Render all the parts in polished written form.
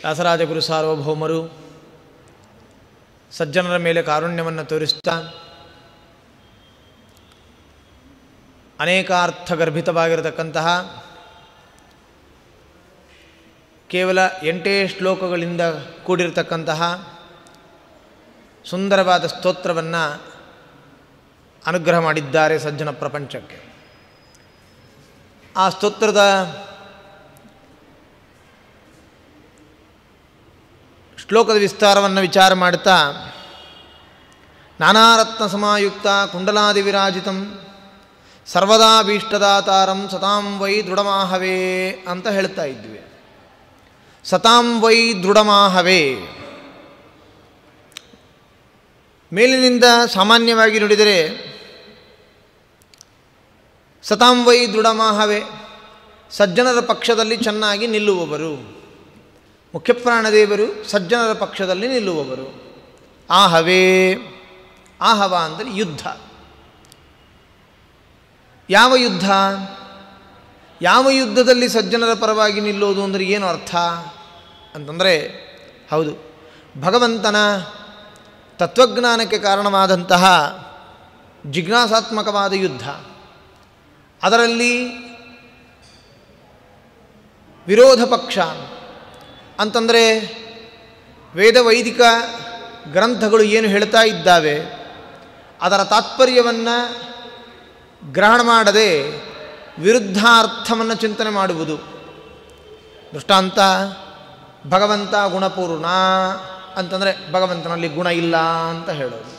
ವ್ಯಾಸರಾಜಗುರು ಸಾರ್ವಭೌಮರು ಸಜ್ಜನರ ಮೇಲೆ ಕಾರುಣ್ಯವನ್ನು ತೋರಿಸ್ತಾ ಅನೇಕಾರ್ಥಗರ್ಭಿತವಾಗಿರತಕ್ಕಂತಹ ಕೇವಲ 8 ಶ್ಲೋಕಗಳಿಂದ ಕೂಡಿರತಕ್ಕಂತಹ ಸುಂದರವಾದ ಸ್ತೋತ್ರವನ್ನು ಅನುಗ್ರಹ ಮಾಡಿದ್ದಾರೆ ಸಜ್ಜನ ಪ್ರಪಂಚಕ್ಕೆ. ಆ ಸ್ತೋತ್ರದ ಶ್ಲೋಕದ ವಿಸ್ತಾರವನ್ನು ವಿಚಾರ ಮಾಡ್ತಾ ನಾನಾರತ್ನ ಸಮಾಯುಕ್ತ ಕುಂಡಲಾದಿ ವಿರಾಜಿತಂ ಸರ್ವದಾ ಭೀಷ್ಟದಾತಾರಂ ಸತಾಂ ವೈ ದೃಢಮಾಹವೇ ಅಂತ ಹೇಳ್ತಾ ಇದ್ವಿ. ಸತಾಂ ವೈ ದೃಢಮಾಹವೇ ಮೇಲಿನಿಂದ ಸಾಮಾನ್ಯವಾಗಿ ನೋಡಿದರೆ ಸತಾಂ ವೈ ದೃಢಮಾಹವೇ ಸಜ್ಜನರ ಪಕ್ಷದಲ್ಲಿ ಚೆನ್ನಾಗಿ ನಿಲ್ಲುವವರು, ಮುಖ್ಯಪ್ರಾಣದೇವರು ಸಜ್ಜನರ ಪಕ್ಷದಲ್ಲಿ ನಿಲ್ಲುವವರು. ಆಹವೇ, ಆಹವ ಅಂದರೆ ಯುದ್ಧ. ಯಾವ ಯುದ್ಧ? ಯಾವ ಯುದ್ಧದಲ್ಲಿ ಸಜ್ಜನರ ಪರವಾಗಿ ನಿಲ್ಲೋದು ಅಂದರೆ ಏನು ಅರ್ಥ ಅಂತಂದರೆ, ಹೌದು, ಭಗವಂತನ ತತ್ವಜ್ಞಾನಕ್ಕೆ ಕಾರಣವಾದಂತಹ ಜಿಜ್ಞಾಸಾತ್ಮಕವಾದ ಯುದ್ಧ. ಅದರಲ್ಲಿ ವಿರೋಧ ಪಕ್ಷ ಅಂತಂದರೆ ವೇದ ವೈದಿಕ ಗ್ರಂಥಗಳು ಏನು ಹೇಳ್ತಾ ಇದ್ದಾವೆ ಅದರ ತಾತ್ಪರ್ಯವನ್ನು ಗ್ರಹಣ ಮಾಡದೆ ವಿರುದ್ಧಾರ್ಥವನ್ನು ಚಿಂತನೆ ಮಾಡುವುದು. ದೃಷ್ಟಾಂತ, ಭಗವಂತ ಗುಣಪೂರ್ಣ ಅಂತಂದರೆ ಭಗವಂತನಲ್ಲಿ ಗುಣ ಇಲ್ಲ ಅಂತ ಹೇಳೋದು.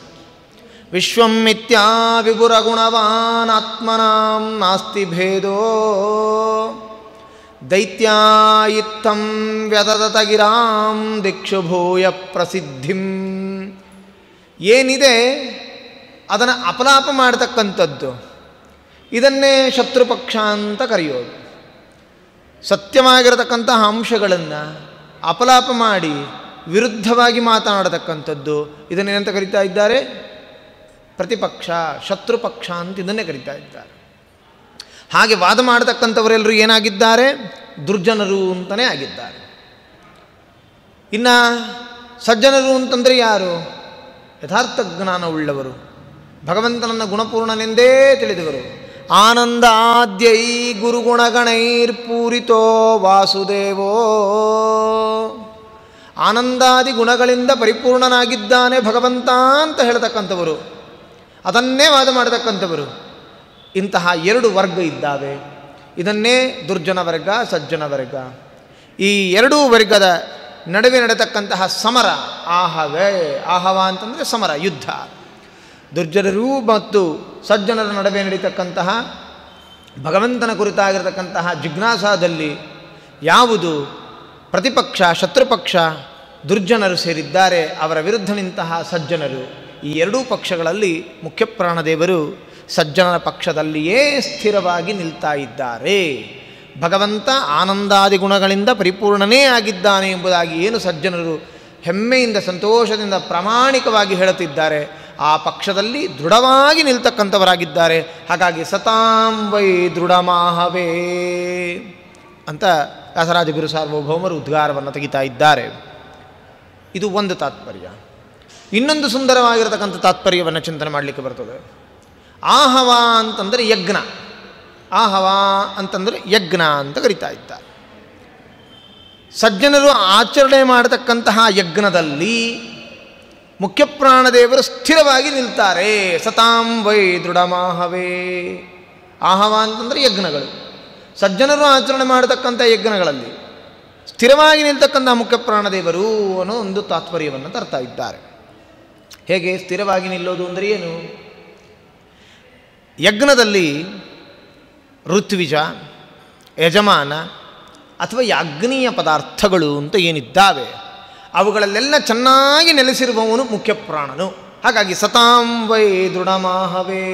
ವಿಶ್ವಂ ಮಿಥ್ಯಾ ವಿಭುರ ಗುಣವಾನ್ ಆತ್ಮನಾಂ ನಾಸ್ತಿ ಭೇದೋ ದೈತ್ಯಾಯಿತ್ತಂ ವ್ಯದದತ ಗಿರಾಂ ದಿಕ್ಷು ಭೂಯ ಪ್ರಸಿದ್ಧಿಂ. ಏನಿದೆ ಅದನ್ನು ಅಪಲಾಪ ಮಾಡತಕ್ಕಂಥದ್ದು, ಇದನ್ನೇ ಶತ್ರುಪಕ್ಷ ಅಂತ ಕರೆಯೋದು. ಸತ್ಯವಾಗಿರತಕ್ಕಂತಹ ಅಂಶಗಳನ್ನು ಅಪಲಾಪ ಮಾಡಿ ವಿರುದ್ಧವಾಗಿ ಮಾತನಾಡತಕ್ಕಂಥದ್ದು ಇದನ್ನೇನಂತ ಕರೀತಾ ಇದ್ದಾರೆ? ಪ್ರತಿಪಕ್ಷ, ಶತ್ರುಪಕ್ಷ ಅಂತ ಇದನ್ನೇ ಕರೀತಾ ಇದ್ದಾರೆ. ಹಾಗೆ ವಾದ ಮಾಡತಕ್ಕಂಥವರೆಲ್ಲರೂ ಏನಾಗಿದ್ದಾರೆ? ದುರ್ಜನರು ಅಂತಲೇ ಆಗಿದ್ದಾರೆ. ಇನ್ನು ಸಜ್ಜನರು ಅಂತಂದರೆ ಯಾರು? ಯಥಾರ್ಥ ಜ್ಞಾನವುಳ್ಳವರು, ಭಗವಂತನನ್ನು ಗುಣಪೂರ್ಣನೆಂದೇ ತಿಳಿದವರು. ಆನಂದಾದ್ಯೈ ಗುರುಗುಣಗಣೈರ್ಪೂರಿತೋ ವಾಸುದೇವೋ. ಆನಂದಾದಿ ಗುಣಗಳಿಂದ ಪರಿಪೂರ್ಣನಾಗಿದ್ದಾನೆ ಭಗವಂತ ಅಂತ ಹೇಳ್ತಕ್ಕಂಥವರು, ಅದನ್ನೇ ವಾದ ಮಾಡತಕ್ಕಂಥವರು. ಇಂತಹ 2 ವರ್ಗ ಇದ್ದಾವೆ. ಇದನ್ನೇ ದುರ್ಜನ ವರ್ಗ, ಸಜ್ಜನ ವರ್ಗ. ಈ 2 ವರ್ಗದ ನಡುವೆ ನಡೆತಕ್ಕಂತಹ ಸಮರ ಆಹವೇ. ಆಹವ ಅಂತಂದರೆ ಸಮರ, ಯುದ್ಧ. ದುರ್ಜನರು ಮತ್ತು ಸಜ್ಜನರ ನಡುವೆ ನಡೀತಕ್ಕಂತಹ ಭಗವಂತನ ಕುರಿತಾಗಿರತಕ್ಕಂತಹ ಜಿಜ್ಞಾಸಾದಲ್ಲಿ ಯಾವುದು ಪ್ರತಿಪಕ್ಷ, ಶತ್ರುಪಕ್ಷ, ದುರ್ಜನರು ಸೇರಿದ್ದಾರೆ, ಅವರ ವಿರುದ್ಧ ನಿಂತಹ ಸಜ್ಜನರು. ಈ 2 ಪಕ್ಷಗಳಲ್ಲಿ ಮುಖ್ಯಪ್ರಾಣದೇವರು ಸಜ್ಜನರ ಪಕ್ಷದಲ್ಲಿಯೇ ಸ್ಥಿರವಾಗಿ ನಿಲ್ತಾ ಇದ್ದಾರೆ. ಭಗವಂತ ಆನಂದಾದಿ ಗುಣಗಳಿಂದ ಪರಿಪೂರ್ಣನೇ ಆಗಿದ್ದಾನೆ ಎಂಬುದಾಗಿ ಏನು ಸಜ್ಜನರು ಹೆಮ್ಮೆಯಿಂದ ಸಂತೋಷದಿಂದ ಪ್ರಾಮಾಣಿಕವಾಗಿ ಹೇಳುತ್ತಿದ್ದಾರೆ, ಆ ಪಕ್ಷದಲ್ಲಿ ದೃಢವಾಗಿ ನಿಲ್ತಕ್ಕಂಥವರಾಗಿದ್ದಾರೆ. ಹಾಗಾಗಿ ಸತಾಂ ವೈ ದೃಢಮಾಹವೇ ಅಂತ ವ್ಯಾಸರಾಜಗುರು ಸಾರ್ವಭೌಮರು ಉದ್ಗಾರವನ್ನು ತೆಗಿತಾ ಇದ್ದಾರೆ. ಇದು ಒಂದು ತಾತ್ಪರ್ಯ. ಇನ್ನೊಂದು ಸುಂದರವಾಗಿರತಕ್ಕಂಥ ತಾತ್ಪರ್ಯವನ್ನು ಚಿಂತನೆ ಮಾಡಲಿಕ್ಕೆ ಬರ್ತದೆ. ಆಹವ ಅಂತಂದರೆ ಯಜ್ಞ. ಆಹವ ಅಂತಂದರೆ ಯಜ್ಞ ಅಂತ ಕರಿತಾ ಇದ್ದಾರೆ. ಸಜ್ಜನರು ಆಚರಣೆ ಮಾಡತಕ್ಕಂತಹ ಯಜ್ಞದಲ್ಲಿ ಮುಖ್ಯಪ್ರಾಣದೇವರು ಸ್ಥಿರವಾಗಿ ನಿಲ್ತಾರೆ. ಸತಾಂ ವೈ ದೃಢಮಾಹವೇ. ಆಹವ ಅಂತಂದರೆ ಯಜ್ಞಗಳು. ಸಜ್ಜನರು ಆಚರಣೆ ಮಾಡತಕ್ಕಂಥ ಯಜ್ಞಗಳಲ್ಲಿ ಸ್ಥಿರವಾಗಿ ನಿಲ್ತಕ್ಕಂಥ ಮುಖ್ಯಪ್ರಾಣದೇವರು ಅನ್ನೋ ಒಂದು ತಾತ್ಪರ್ಯವನ್ನು ತರ್ತಾ ಇದ್ದಾರೆ. ಹೇಗೆ ಸ್ಥಿರವಾಗಿ ನಿಲ್ಲೋದು ಅಂದರೆ ಏನು? ಯಜ್ಞದಲ್ಲಿ ಋತ್ವಿಜ, ಯಜಮಾನ ಅಥವಾ ಯಾಜ್ಞೀಯ ಪದಾರ್ಥಗಳು ಅಂತ ಏನಿದ್ದಾವೆ ಅವುಗಳಲ್ಲೆಲ್ಲ ಚೆನ್ನಾಗಿ ನೆಲೆಸಿರುವವನು ಮುಖ್ಯಪ್ರಾಣನು. ಹಾಗಾಗಿ ಸತಾಂ ವೈ ದೃಢಮಾಹವೇ.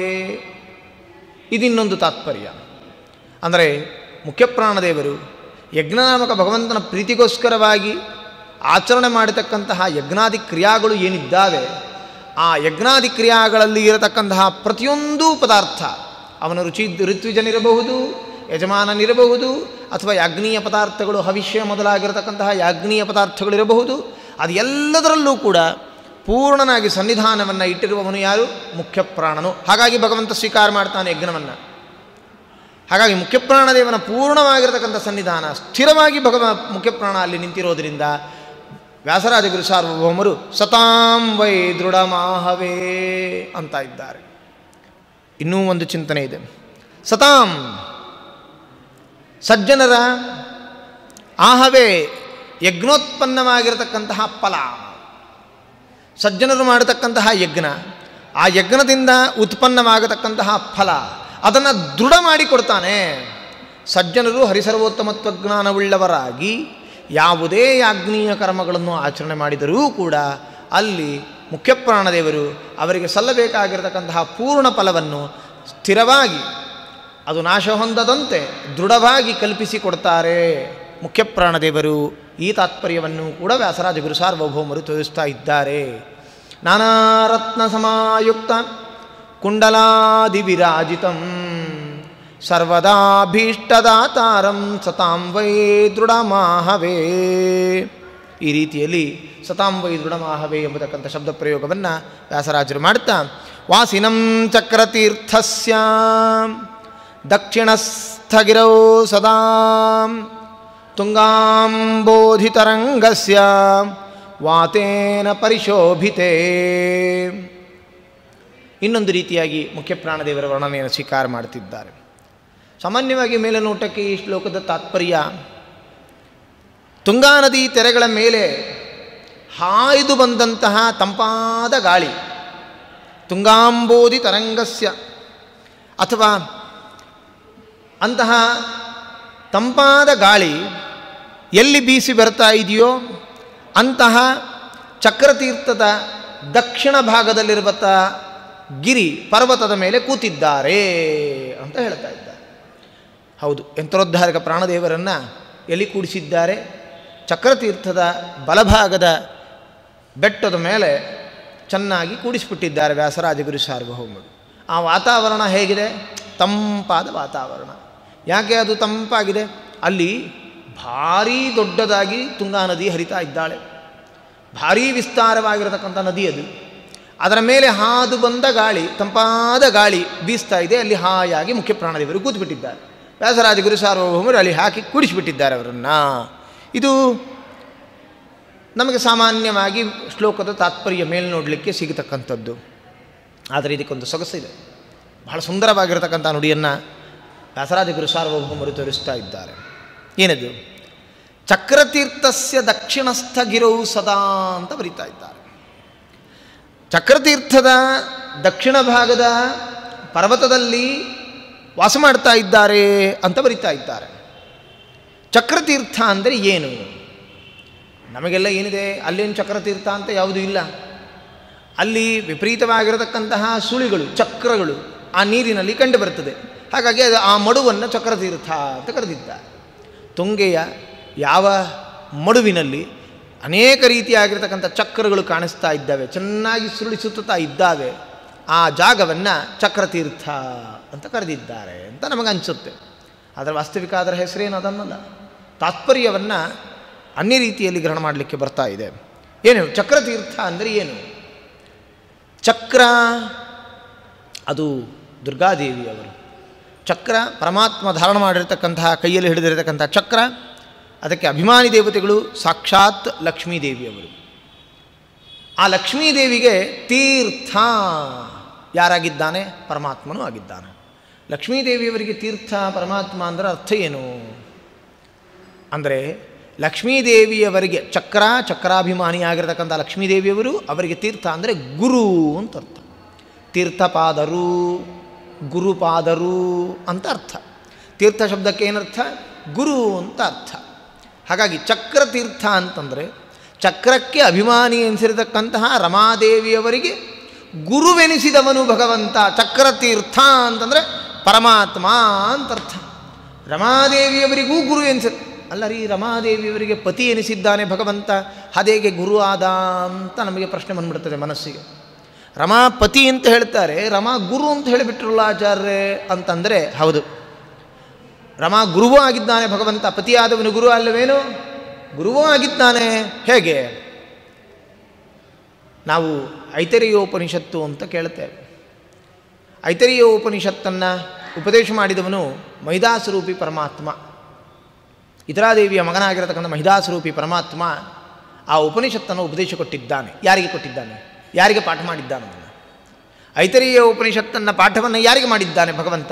ಇದಿನ್ನೊಂದು ತಾತ್ಪರ್ಯ. ಅಂದರೆ ಮುಖ್ಯಪ್ರಾಣದೇವರು ಯಜ್ಞನಾಮಕ ಭಗವಂತನ ಪ್ರೀತಿಗೋಸ್ಕರವಾಗಿ ಆಚರಣೆ ಮಾಡತಕ್ಕಂತಹ ಯಜ್ಞಾದಿ ಕ್ರಿಯಾಗಳು ಏನಿದ್ದಾವೆ ಆ ಯಜ್ಞಾದಿ ಕ್ರಿಯಾಗಳಲ್ಲಿ ಇರತಕ್ಕಂತಹ ಪ್ರತಿಯೊಂದು ಪದಾರ್ಥ, ಅವನ ಋತ್ವಿಜನಿರಬಹುದು, ಯಜಮಾನನಿರಬಹುದು, ಅಥವಾ ಯಾಜ್ಞೀಯ ಪದಾರ್ಥಗಳು ಹವಿಷ್ಯ ಮೊದಲಾಗಿರತಕ್ಕಂತಹ ಯಾಜ್ಞೀಯ ಪದಾರ್ಥಗಳಿರಬಹುದು. ಅದು ಎಲ್ಲದರಲ್ಲೂ ಕೂಡ ಪೂರ್ಣನಾಗಿ ಸನ್ನಿಧಾನವನ್ನು ಇಟ್ಟಿರುವವನು ಯಾರು? ಮುಖ್ಯ ಪ್ರಾಣನು. ಹಾಗಾಗಿ ಭಗವಂತ ಸ್ವೀಕಾರ ಮಾಡ್ತಾನೆ ಯಜ್ಞವನ್ನು. ಹಾಗಾಗಿ ಮುಖ್ಯಪ್ರಾಣದೇವನ ಪೂರ್ಣವಾಗಿರತಕ್ಕಂಥ ಸನ್ನಿಧಾನ ಸ್ಥಿರವಾಗಿ ಮುಖ್ಯಪ್ರಾಣ ಅಲ್ಲಿ ನಿಂತಿರೋದರಿಂದ ವ್ಯಾಸರಾಜ ಗುರು ಸಾರ್ವಭೌಮರು ಸತಾಂ ವೈ ದೃಢಮಾಹವೇ ಅಂತ ಇದ್ದಾರೆ. ಇನ್ನೂ ಒಂದು ಚಿಂತನೆ ಇದೆ. ಸತಾಂ ಸಜ್ಜನರ ಆಹವೇ ಯಜ್ಞೋತ್ಪನ್ನವಾಗಿರತಕ್ಕಂತಹ ಫಲ. ಸಜ್ಜನರು ಮಾಡತಕ್ಕಂತಹ ಯಜ್ಞ, ಆ ಯಜ್ಞದಿಂದ ಉತ್ಪನ್ನವಾಗತಕ್ಕಂತಹ ಫಲ, ಅದನ್ನು ದೃಢ ಮಾಡಿಕೊಡ್ತಾನೆ. ಸಜ್ಜನರು ಹರಿಸರ್ವೋತ್ತಮತ್ವಜ್ಞಾನವುಳ್ಳವರಾಗಿ ಯಾವುದೇ ಯಾಜ್ಞೀಯ ಕರ್ಮಗಳನ್ನು ಆಚರಣೆ ಮಾಡಿದರೂ ಕೂಡ ಅಲ್ಲಿ ಮುಖ್ಯಪ್ರಾಣದೇವರು ಅವರಿಗೆ ಸಲ್ಲಬೇಕಾಗಿರತಕ್ಕಂತಹ ಪೂರ್ಣ ಫಲವನ್ನು ಸ್ಥಿರವಾಗಿ, ಅದು ನಾಶ ಹೊಂದದಂತೆ ದೃಢವಾಗಿ ಕಲ್ಪಿಸಿಕೊಡ್ತಾರೆ ಮುಖ್ಯಪ್ರಾಣದೇವರು. ಈ ತಾತ್ಪರ್ಯವನ್ನು ಕೂಡ ವ್ಯಾಸರಾಜ ಗುರು ಸಾರ್ವಭೌಮರು ತೋರಿಸ್ತಾ ಇದ್ದಾರೆ. ನಾನಾರತ್ನ ಸಮಾಯುಕ್ತ ಕುಂಡಲಾದಿ ವಿರಾಜಿತಂ ಸರ್ವದಾಭೀಷ್ಟದಾತಾರಂ ಸತಾಂ ವೈ ದೃಢಮಾಹವೇ. ಈ ರೀತಿಯಲ್ಲಿ ಸತಾಂ ವೈ ದೃಢಮಾಹವೇ ಎಂಬತಕ್ಕಂಥ ಶಬ್ದ ಪ್ರಯೋಗವನ್ನು ವ್ಯಾಸರಾಜರು ಮಾಡ್ತಾ, ವಾಸಿನಂ ಚಕ್ರತೀರ್ಥಸ್ಯ ದಕ್ಷಿಣಸ್ಥಗಿರೌ ಸದಾ ತುಂಗಾಂಬೋಧಿತರಂಗಸ್ಯ ವಾತೇನ ಪರಿಶೋಭಿತೆ. ಇನ್ನೊಂದು ರೀತಿಯಾಗಿ ಮುಖ್ಯಪ್ರಾಣದೇವರ ವರ್ಣನೆಯನ್ನು ಸ್ವೀಕಾರ ಮಾಡ್ತಿದ್ದಾರೆ. ಸಾಮಾನ್ಯವಾಗಿ ಮೇಲೆ ನೋಟಕ್ಕೆ ಈ ಶ್ಲೋಕದ ತಾತ್ಪರ್ಯ, ತುಂಗಾ ನದಿ ತೆರೆಗಳ ಮೇಲೆ ಹಾಯ್ದು ಬಂದಂತಹ ತಂಪಾದ ಗಾಳಿ, ತುಂಗಾಂಬೋಧಿ ತರಂಗಸ್ಯ, ಅಥವಾ ಅಂತಹ ತಂಪಾದ ಗಾಳಿ ಎಲ್ಲಿ ಬೀಸಿ ಬರ್ತಾ ಇದೆಯೋ ಅಂತಹ ಚಕ್ರತೀರ್ಥದ ದಕ್ಷಿಣ ಭಾಗದಲ್ಲಿರುವಂಥ ಗಿರಿ ಪರ್ವತದ ಮೇಲೆ ಕೂತಿದ್ದಾರೆ ಅಂತ ಹೇಳ್ತಾ ಇದ್ದಾರೆ. ಹೌದು, ಯಂತ್ರೋದ್ಧಾರಕ ಪ್ರಾಣದೇವರನ್ನು ಎಲ್ಲಿ ಕೂಡಿಸಿದ್ದಾರೆ? ಚಕ್ರತೀರ್ಥದ ಬಲಭಾಗದ ಬೆಟ್ಟದ ಮೇಲೆ ಚೆನ್ನಾಗಿ ಕೂಡಿಸಿಬಿಟ್ಟಿದ್ದಾರೆ ವ್ಯಾಸರಾಜಗುರು ಸಾರ್ವಭೌಮರು. ಆ ವಾತಾವರಣ ಹೇಗಿದೆ? ತಂಪಾದ ವಾತಾವರಣ. ಯಾಕೆ ಅದು ತಂಪಾಗಿದೆ? ಅಲ್ಲಿ ಭಾರೀ ದೊಡ್ಡದಾಗಿ ತುಂಗಾ ನದಿ ಹರಿತಾ ಇದ್ದಾಳೆ. ಭಾರೀ ವಿಸ್ತಾರವಾಗಿರತಕ್ಕಂಥ ನದಿ ಅದು. ಅದರ ಮೇಲೆ ಹಾದು ಬಂದ ಗಾಳಿ, ತಂಪಾದ ಗಾಳಿ ಬೀಸ್ತಾ ಇದೆ. ಅಲ್ಲಿ ಹಾಯಾಗಿ ಮುಖ್ಯಪ್ರಾಣದೇವರು ಕೂತ್ಬಿಟ್ಟಿದ್ದಾರೆ. ವ್ಯಾಸರಾಜಗುರು ಸಾರ್ವಭೌಮರು ಅಲ್ಲಿ ಹಾಕಿ ಕೂಡಿಸಿಬಿಟ್ಟಿದ್ದಾರೆ ಅವರನ್ನು. ಇದು ನಮಗೆ ಸಾಮಾನ್ಯವಾಗಿ ಶ್ಲೋಕದ ತಾತ್ಪರ್ಯ ಮೇಲೆ ನೋಡಲಿಕ್ಕೆ ಸಿಗತಕ್ಕಂಥದ್ದು. ಆದರೆ ಇದಕ್ಕೊಂದು ಸೊಗಸಿದೆ. ಬಹಳ ಸುಂದರವಾಗಿರತಕ್ಕಂಥ ನುಡಿಯನ್ನು ವ್ಯಾಸರಾಜಗುರು ಸಾರ್ವಭೌಮರು ತೋರಿಸ್ತಾ ಇದ್ದಾರೆ. ಏನದು? ಚಕ್ರತೀರ್ಥಸ್ಯ ದಕ್ಷಿಣಸ್ಥ ಗಿರೌ ಸದಾ ಅಂತ ಬರೀತಾ ಇದ್ದಾರೆ. ಚಕ್ರತೀರ್ಥದ ದಕ್ಷಿಣ ಭಾಗದ ಪರ್ವತದಲ್ಲಿ ವಾಸ ಮಾಡ್ತಾ ಇದ್ದಾರೆ ಅಂತ ಬರೀತಾ ಇದ್ದಾರೆ. ಚಕ್ರತೀರ್ಥ ಅಂದರೆ ಏನು? ನಮಗೆಲ್ಲ ಏನಿದೆ, ಅಲ್ಲೇನು ಚಕ್ರತೀರ್ಥ ಅಂತ ಯಾವುದೂ ಇಲ್ಲ. ಅಲ್ಲಿ ವಿಪರೀತವಾಗಿರತಕ್ಕಂತಹ ಸುಳಿಗಳು, ಚಕ್ರಗಳು ಆ ನೀರಿನಲ್ಲಿ ಕಂಡು ಬರ್ತದೆ. ಹಾಗಾಗಿ ಅದು ಆ ಮಡುವನ್ನು ಚಕ್ರತೀರ್ಥ ಅಂತ ಕರೆದಿದ್ದಾರೆ. ತುಂಗೆಯ ಯಾವ ಮಡುವಿನಲ್ಲಿ ಅನೇಕ ರೀತಿಯಾಗಿರ್ತಕ್ಕಂಥ ಚಕ್ರಗಳು ಕಾಣಿಸ್ತಾ ಇದ್ದಾವೆ, ಚೆನ್ನಾಗಿ ಸುರುಳಿಸುತ್ತಾ ಇದ್ದಾವೆ, ಆ ಜಾಗವನ್ನು ಚಕ್ರತೀರ್ಥ ಅಂತ ಕರೆದಿದ್ದಾರೆ ಅಂತ ನಮಗನ್ಸುತ್ತೆ. ಅದರ ವಾಸ್ತವಿಕ ಅದರ ಹೆಸರೇನು ಅದನ್ನಲ್ಲ. ತಾತ್ಪರ್ಯವನ್ನು ಅನ್ಯ ರೀತಿಯಲ್ಲಿ ಗ್ರಹಣ ಮಾಡಲಿಕ್ಕೆ ಬರ್ತಾ ಇದೆ. ಏನು ಚಕ್ರತೀರ್ಥ ಅಂದರೆ ಏನು? ಚಕ್ರ ಅದು ದುರ್ಗಾದೇವಿಯವರು. ಚಕ್ರ ಪರಮಾತ್ಮ ಧಾರಣ ಮಾಡಿರ್ತಕ್ಕಂತಹ, ಕೈಯಲ್ಲಿ ಹಿಡಿದಿರತಕ್ಕಂಥ ಚಕ್ರ, ಅದಕ್ಕೆ ಅಭಿಮಾನಿ ದೇವತೆಗಳು ಸಾಕ್ಷಾತ್ ಲಕ್ಷ್ಮೀದೇವಿಯವರು. ಆ ಲಕ್ಷ್ಮೀದೇವಿಗೆ ತೀರ್ಥ ಯಾರಾಗಿದ್ದಾನೆ? ಪರಮಾತ್ಮನೂ ಆಗಿದ್ದಾನೆ. ಲಕ್ಷ್ಮೀದೇವಿಯವರಿಗೆ ತೀರ್ಥ ಪರಮಾತ್ಮ ಅಂದರೆ ಅರ್ಥ ಏನು ಅಂದರೆ, ಲಕ್ಷ್ಮೀದೇವಿಯವರಿಗೆ ಚಕ್ರಾಭಿಮಾನಿಯಾಗಿರ್ತಕ್ಕಂಥ ಲಕ್ಷ್ಮೀದೇವಿಯವರು, ಅವರಿಗೆ ತೀರ್ಥ ಅಂದರೆ ಗುರು ಅಂತ ಅರ್ಥ. ತೀರ್ಥಪಾದರು, ಗುರುಪಾದರು ಅಂತ ಅರ್ಥ. ತೀರ್ಥ ಶಬ್ದಕ್ಕೆ ಏನರ್ಥ? ಗುರು ಅಂತ ಅರ್ಥ. ಹಾಗಾಗಿ ಚಕ್ರತೀರ್ಥ ಅಂತಂದರೆ ಚಕ್ರಕ್ಕೆ ಅಭಿಮಾನಿ ಎನಿಸಿರತಕ್ಕಂತಹ ರಮಾದೇವಿಯವರಿಗೆ ಗುರುವೆನಿಸಿದವನು ಭಗವಂತ. ಚಕ್ರತೀರ್ಥ ಅಂತಂದರೆ ಪರಮಾತ್ಮ ಅಂತರ್ಥ. ರಮಾದೇವಿಯವರಿಗೂ ಗುರು ಅಲ್ಲ ರೀ, ರಮಾದೇವಿಯವರಿಗೆ ಪತಿ ಎನಿಸಿದ್ದಾನೆ ಭಗವಂತ, ಅದೇಗೆ ಗುರು ಆದ ಅಂತ ನಮಗೆ ಪ್ರಶ್ನೆ ಬಂದ್ಬಿಡ್ತದೆ ಮನಸ್ಸಿಗೆ. ರಮಾಪತಿ ಅಂತ ಹೇಳ್ತಾರೆ, ರಮಾ ಗುರು ಅಂತ ಹೇಳಿಬಿಟ್ರಲ್ಲ ಆಚಾರ್ಯರೇ ಅಂತಂದರೆ, ಹೌದು, ರಮಾ ಗುರುವೂ ಆಗಿದ್ದಾನೆ ಭಗವಂತ. ಪತಿಯಾದವನು ಗುರು ಅಲ್ಲವೇನು? ಗುರುವೂ ಆಗಿದ್ದಾನೆ. ಹೇಗೆ? ನಾವು ಐತರೇಯೋಪನಿಷತ್ತು ಅಂತ ಕೇಳುತ್ತೇವೆ. ಐತರೇಯೋಪನಿಷತ್ತನ್ನು ಉಪದೇಶ ಮಾಡಿದವನು ಮಹಿದಾಸ್ವರೂಪಿ ಪರಮಾತ್ಮ. ಇತರಾದೇವಿಯ ಮಗನಾಗಿರತಕ್ಕಂಥ ಮಹಿದಾಸ್ವರೂಪಿ ಪರಮಾತ್ಮ ಆ ಉಪನಿಷತ್ತನ್ನು ಉಪದೇಶ ಕೊಟ್ಟಿದ್ದಾನೆ. ಯಾರಿಗೆ ಕೊಟ್ಟಿದ್ದಾನೆ? ಯಾರಿಗೆ ಪಾಠ ಮಾಡಿದ್ದಾನೆ? ಐತರೇಯ ಉಪನಿಷತ್ತನ್ನು ಪಾಠವನ್ನು ಯಾರಿಗೆ ಮಾಡಿದ್ದಾನೆ ಭಗವಂತ?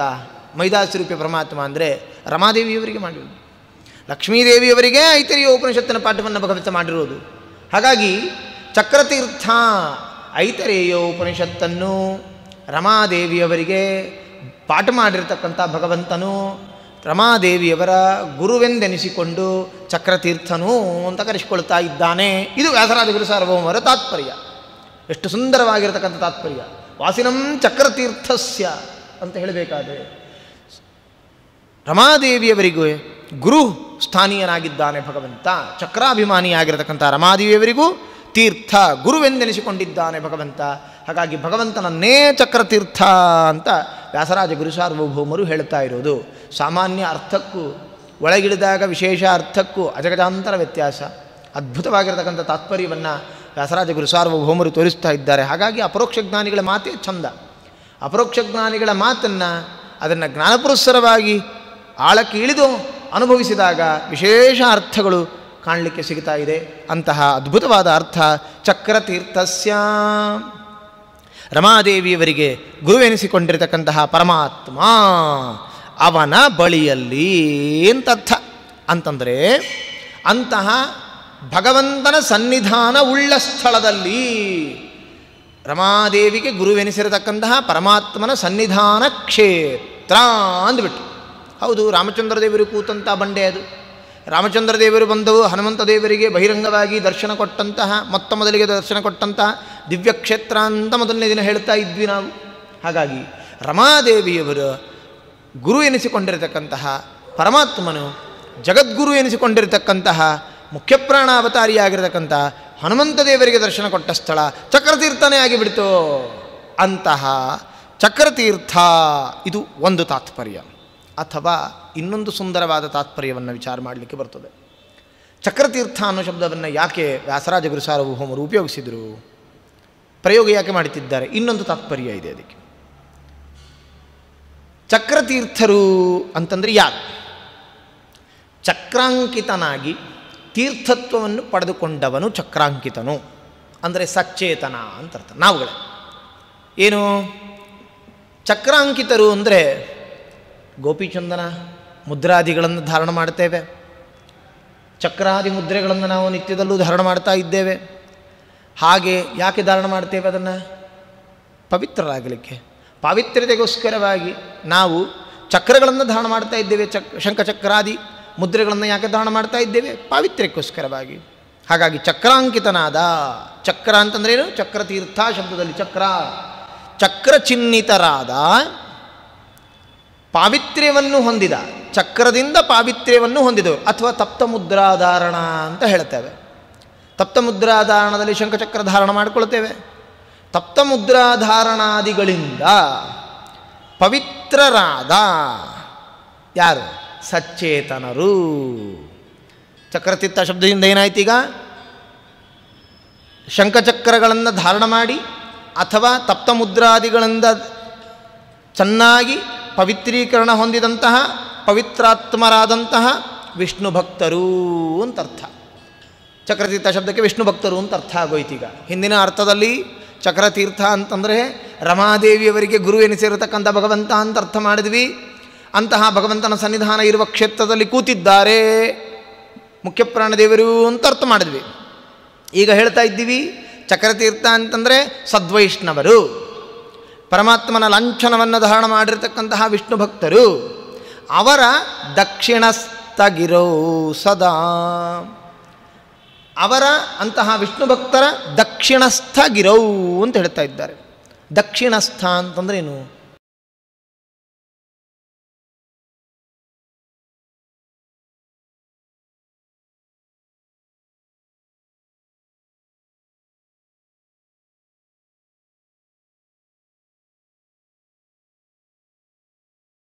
ಮಹಿದಾಸ್ವರೂಪಿ ಪರಮಾತ್ಮ ಅಂದರೆ ರಮಾದೇವಿಯವರಿಗೆ ಮಾಡಿರೋದು. ಲಕ್ಷ್ಮೀದೇವಿಯವರಿಗೆ ಐತರೇಯ ಉಪನಿಷತ್ತಿನ ಪಾಠವನ್ನು ಭಗವಂತ ಮಾಡಿರೋದು. ಹಾಗಾಗಿ ಚಕ್ರತೀರ್ಥ ಐತರೇಯ ಉಪನಿಷತ್ತನ್ನು ರಮಾದೇವಿಯವರಿಗೆ ಪಾಠ ಮಾಡಿರ್ತಕ್ಕಂಥ ಭಗವಂತನು ರಮಾದೇವಿಯವರ ಗುರುವೆಂದೆನಿಸಿಕೊಂಡು ಚಕ್ರತೀರ್ಥನೂ ಅಂತ ಕರೆಸಿಕೊಳ್ತಾ ಇದ್ದಾನೆ. ಇದು ವ್ಯಾಸರಾಜ ಗುರು ಸಾರ್ವಭೌಮರ ತಾತ್ಪರ್ಯ. ಎಷ್ಟು ಸುಂದರವಾಗಿರತಕ್ಕಂಥ ತಾತ್ಪರ್ಯ. ವಾಸಿನಂ ಚಕ್ರತೀರ್ಥಸ್ಯ ಅಂತ ಹೇಳಬೇಕಾದ್ರೆ ರಮಾದೇವಿಯವರಿಗೂ ಗುರು ಸ್ಥಾನೀಯನಾಗಿದ್ದಾನೆ ಭಗವಂತ. ಚಕ್ರಾಭಿಮಾನಿಯಾಗಿರತಕ್ಕಂಥ ರಮಾದೇವಿಯವರಿಗೂ ತೀರ್ಥ ಗುರುವೆಂದೆನಿಸಿಕೊಂಡಿದ್ದಾನೆ ಭಗವಂತ. ಹಾಗಾಗಿ ಭಗವಂತನನ್ನೇ ಚಕ್ರತೀರ್ಥ ಅಂತ ವ್ಯಾಸರಾಜ ಗುರು ಸಾರ್ವಭೌಮರು ಹೇಳುತ್ತಾ ಇರೋದು. ಸಾಮಾನ್ಯ ಅರ್ಥಕ್ಕೂ ಒಳಗಿಳಿದಾಗ ವಿಶೇಷ ಅರ್ಥಕ್ಕೂ ಅಜಗಜಾಂತರ ವ್ಯತ್ಯಾಸ. ಅದ್ಭುತವಾಗಿರತಕ್ಕಂಥ ತಾತ್ಪರ್ಯವನ್ನು ವ್ಯಾಸರಾಜ ಗುರು ಸಾರ್ವಭೌಮರು ತೋರಿಸ್ತಾ ಇದ್ದಾರೆ. ಹಾಗಾಗಿ ಅಪರೋಕ್ಷ ಜ್ಞಾನಿಗಳ ಮಾತೇ ಚಂದ. ಅಪರೋಕ್ಷ ಜ್ಞಾನಿಗಳ ಮಾತನ್ನು ಅದನ್ನು ಜ್ಞಾನಪುರಸ್ಸರವಾಗಿ ಆಳಕ್ಕೆ ಇಳಿದು ಅನುಭವಿಸಿದಾಗ ವಿಶೇಷ ಅರ್ಥಗಳು ಕಾಣಲಿಕ್ಕೆ ಸಿಗ್ತಾ ಇದೆ. ಅಂತಹ ಅದ್ಭುತವಾದ ಅರ್ಥ ಚಕ್ರತೀರ್ಥಸ್ಯ, ರಮಾದೇವಿಯವರಿಗೆ ಗುರುವೆನಿಸಿಕೊಂಡಿರತಕ್ಕಂತಹ ಪರಮಾತ್ಮ ಅವನ ಬಳಿಯಲ್ಲಿ ಅಂತರ್ಥ. ಅಂತಂದರೆ ಅಂತಹ ಭಗವಂತನ ಸನ್ನಿಧಾನ ಉಳ್ಳ ಸ್ಥಳದಲ್ಲಿ, ರಮಾದೇವಿಗೆ ಗುರುವೆನಿಸಿರತಕ್ಕಂತಹ ಪರಮಾತ್ಮನ ಸನ್ನಿಧಾನ ಕ್ಷೇತ್ರ ಅಂದ್ಬಿಟ್ಟು. ಹೌದು, ರಾಮಚಂದ್ರ ದೇವರು ಕೂತಂಥ ಬಂಡೆ ಅದು. ರಾಮಚಂದ್ರ ದೇವರು ಬಂದು ಹನುಮಂತ ದೇವರಿಗೆ ಬಹಿರಂಗವಾಗಿ ದರ್ಶನ ಕೊಟ್ಟಂತಹ, ಮೊತ್ತ ಮೊದಲಿಗೆ ದರ್ಶನ ಕೊಟ್ಟಂತಹ ದಿವ್ಯಕ್ಷೇತ್ರ ಅಂತ ಮೊದಲನೇ ದಿನ ಹೇಳ್ತಾ ಇದ್ವಿ ನಾವು. ಹಾಗಾಗಿ ರಮಾದೇವಿಯವರು ಗುರು ಎನಿಸಿಕೊಂಡಿರತಕ್ಕಂತಹ ಪರಮಾತ್ಮನು ಜಗದ್ಗುರು ಎನಿಸಿಕೊಂಡಿರತಕ್ಕಂತಹ ಮುಖ್ಯಪ್ರಾಣಾವತಾರಿಯಾಗಿರತಕ್ಕಂಥ ಹನುಮಂತ ದೇವರಿಗೆ ದರ್ಶನ ಕೊಟ್ಟ ಸ್ಥಳ ಚಕ್ರತೀರ್ಥನೇ ಆಗಿಬಿಡ್ತು. ಅಂತಹ ಚಕ್ರತೀರ್ಥ ಇದು ಒಂದು ತಾತ್ಪರ್ಯ. ಅಥವಾ ಇನ್ನೊಂದು ಸುಂದರವಾದ ತಾತ್ಪರ್ಯವನ್ನು ವಿಚಾರ ಮಾಡಲಿಕ್ಕೆ ಬರ್ತದೆ. ಚಕ್ರತೀರ್ಥ ಅನ್ನೋ ಶಬ್ದವನ್ನು ಯಾಕೆ ವ್ಯಾಸರಾಜ ಗುರು ಸಾರ್ವಭೌಮರು ಉಪಯೋಗಿಸಿದರು, ಪ್ರಯೋಗ ಯಾಕೆ ಮಾಡುತ್ತಿದ್ದಾರೆ? ಇನ್ನೊಂದು ತಾತ್ಪರ್ಯ ಇದೆ ಅದಕ್ಕೆ. ಚಕ್ರತೀರ್ಥರು ಅಂತಂದರೆ ಯಾರು? ಚಕ್ರಾಂಕಿತನಾಗಿ ತೀರ್ಥತ್ವವನ್ನು ಪಡೆದುಕೊಂಡವನು ಚಕ್ರಾಂಕಿತನು. ಅಂದರೆ ಸಚೇತನ ಅಂತ ಅರ್ಥ. ನಾವುಗಳೇ ಏನು ಚಕ್ರಾಂಕಿತರು ಅಂದರೆ ಗೋಪಿಚಂದನ ಮುದ್ರಾದಿಗಳನ್ನು ಧಾರಣ ಮಾಡ್ತೇವೆ. ಚಕ್ರಾದಿ ಮುದ್ರೆಗಳನ್ನು ನಾವು ನಿತ್ಯದಲ್ಲೂ ಧಾರಣ ಮಾಡ್ತಾ ಇದ್ದೇವೆ. ಹಾಗೆ ಯಾಕೆ ಧಾರಣ ಮಾಡ್ತೇವೆ? ಅದನ್ನು ಪವಿತ್ರರಾಗಲಿಕ್ಕೆ, ಪಾವಿತ್ರ್ಯತೆಗೋಸ್ಕರವಾಗಿ ನಾವು ಚಕ್ರಗಳನ್ನು ಧಾರಣ ಮಾಡ್ತಾ ಇದ್ದೇವೆ. ಶಂಖಚಕ್ರಾದಿ ಮುದ್ರೆಗಳನ್ನು ಯಾಕೆ ಧಾರಣ ಮಾಡ್ತಾ ಇದ್ದೇವೆ? ಪಾವಿತ್ರ್ಯಕ್ಕೋಸ್ಕರವಾಗಿ. ಹಾಗಾಗಿ ಚಕ್ರಾಂಕಿತನಾದ, ಚಕ್ರ ಅಂತಂದ್ರೇನು? ಚಕ್ರತೀರ್ಥ ಶಬ್ದದಲ್ಲಿ ಚಕ್ರ, ಚಕ್ರಚಿಹ್ನಿತರಾದ, ಪಾವಿತ್ರ್ಯವನ್ನು ಹೊಂದಿದ, ಚಕ್ರದಿಂದ ಪಾವಿತ್ರ್ಯವನ್ನು ಹೊಂದಿದವರು. ಅಥವಾ ತಪ್ತ ಮುದ್ರಾಧಾರಣ ಅಂತ ಹೇಳ್ತೇವೆ. ತಪ್ತ ಮುದ್ರಾಧಾರಣದಲ್ಲಿ ಶಂಖಚಕ್ರ ಧಾರಣ ಮಾಡಿಕೊಳ್ತೇವೆ. ತಪ್ತ ಮುದ್ರಾಧಾರಣಾದಿಗಳಿಂದ ಪವಿತ್ರರಾದ ಯಾರು? ಸಚೇತನರು. ಚಕ್ರತೀರ್ಥ ಶಬ್ದದಿಂದ ಏನಾಯ್ತು? ಈಗ ಶಂಖಚಕ್ರಗಳನ್ನು ಧಾರಣ ಮಾಡಿ ಅಥವಾ ತಪ್ತ ಮುದ್ರಾದಿಗಳಿಂದ ಚೆನ್ನಾಗಿ ಪವಿತ್ರೀಕರಣ ಹೊಂದಿದಂತಹ ಪವಿತ್ರಾತ್ಮರಾದಂತಹ ವಿಷ್ಣು ಭಕ್ತರು ಅಂತ ಅರ್ಥ. ಚಕ್ರತೀರ್ಥ ಶಬ್ದಕ್ಕೆ ವಿಷ್ಣು ಭಕ್ತರು ಅಂತ ಅರ್ಥ ಆಗೋಯ್ತೀಗ. ಹಿಂದಿನ ಅರ್ಥದಲ್ಲಿ ಚಕ್ರತೀರ್ಥ ಅಂತಂದರೆ ರಮಾದೇವಿಯವರಿಗೆ ಗುರು ಎನಿಸಿರತಕ್ಕಂಥ ಭಗವಂತ ಅಂತ ಅರ್ಥ ಮಾಡಿದ್ವಿ. ಅಂತಹ ಭಗವಂತನ ಸನ್ನಿಧಾನ ಇರುವ ಕ್ಷೇತ್ರದಲ್ಲಿ ಕೂತಿದ್ದಾರೆ ಮುಖ್ಯಪ್ರಾಣದೇವರು ಅಂತ ಅರ್ಥ ಮಾಡಿದ್ವಿ. ಈಗ ಹೇಳ್ತಾ ಇದ್ದೀವಿ ಚಕ್ರತೀರ್ಥ ಅಂತಂದರೆ ಸದ್ವೈಷ್ಣವರು, ಪರಮಾತ್ಮನ ಲಾಂಛನವನ್ನು ಧಾರಣ ಮಾಡಿರತಕ್ಕಂತಹ ವಿಷ್ಣು ಭಕ್ತರು. ಅವರ ದಕ್ಷಿಣಸ್ಥಗಿರೋ ಸದಾ, ಅವರ ಅಂತಹ ವಿಷ್ಣು ಭಕ್ತರ ದಕ್ಷಿಣಸ್ಥಗಿರೌ ಅಂತ ಹೇಳ್ತಾ ಇದ್ದಾರೆ. ದಕ್ಷಿಣಸ್ಥ ಅಂತಂದ್ರೆ ಏನು?